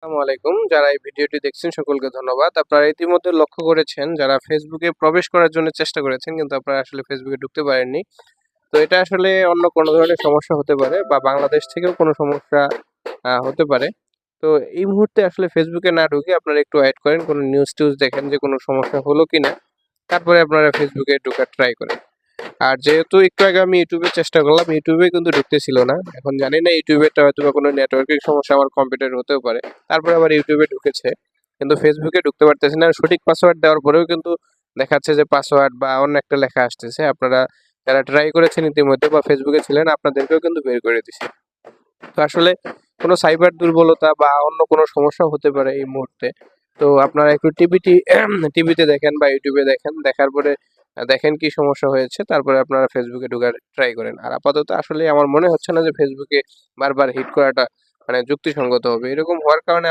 আসসালামু আলাইকুম। যারা এই ভিডিওটি দেখছেন সকলকে ধন্যবাদ। আপনারা ইতিমধ্যে লক্ষ্য করেছেন যারা ফেসবুকে প্রবেশ করার জন্য চেষ্টা করেছেন কিন্তু আপনারা আসলে ফেসবুকে ঢুকতে পারেননি। তো এটা আসলে অন্য কোনো ধরনের সমস্যা হতে পারে বা বাংলাদেশ থেকেও কোনো সমস্যা হতে পারে। তো এই মুহূর্তে আসলে ফেসবুকে না ঢুকে আপনারা একটু ওয়েট করেন, কোনো নিউজ-টিউজ দেখেন যে কোনো সমস্যা হলো কিনা। তারপরে আপনারা ফেসবুকে ঢোকার ট্রাই করেন। আর যেহেতু একটু আগে আমি ইউটিউবে চেষ্টা করলাম, ইউটিউবে কিন্তু ঢুকতেছিল না। এখন জানি না ইউটিউবেরটা হয়তোবা কোনো নেটওয়ার্কের সমস্যা আমার কম্পিউটারে হতেও পারে। তারপরে আবার ইউটিউবে ঢুকেছে। কিন্তু ফেসবুকে ঢুকতে পারতেছি না। সঠিক পাসওয়ার্ড দেওয়ার পরেও কিন্তু দেখাচ্ছে যে পাসওয়ার্ড বা অন্য একটা লেখা আসতেছে। আপনারা যারা ট্রাই করেছেন ইতিমধ্যে বা ফেসবুকে ছিলেন আপনাদেরকেও কিন্তু বের করে দিছে। তো আসলে কোনো সাইবার দুর্বলতা বা অন্য কোনো সমস্যা হতে পারে এই মুহূর্তে। তো আপনারা একটু টিভিতে দেখেন বা ইউটিউবে দেখেন। দেখার পরে দেখেন কি সমস্যা হয়েছে। তারপরে আপনারা ফেসবুকে ঢোকার ট্রাই করেন। আর আপাতত আসলে আমার মনে হচ্ছে না যে ফেসবুকে বারবার হিট করাটা মানে যুক্তিসঙ্গত হবে। এরকম হওয়ার কারণে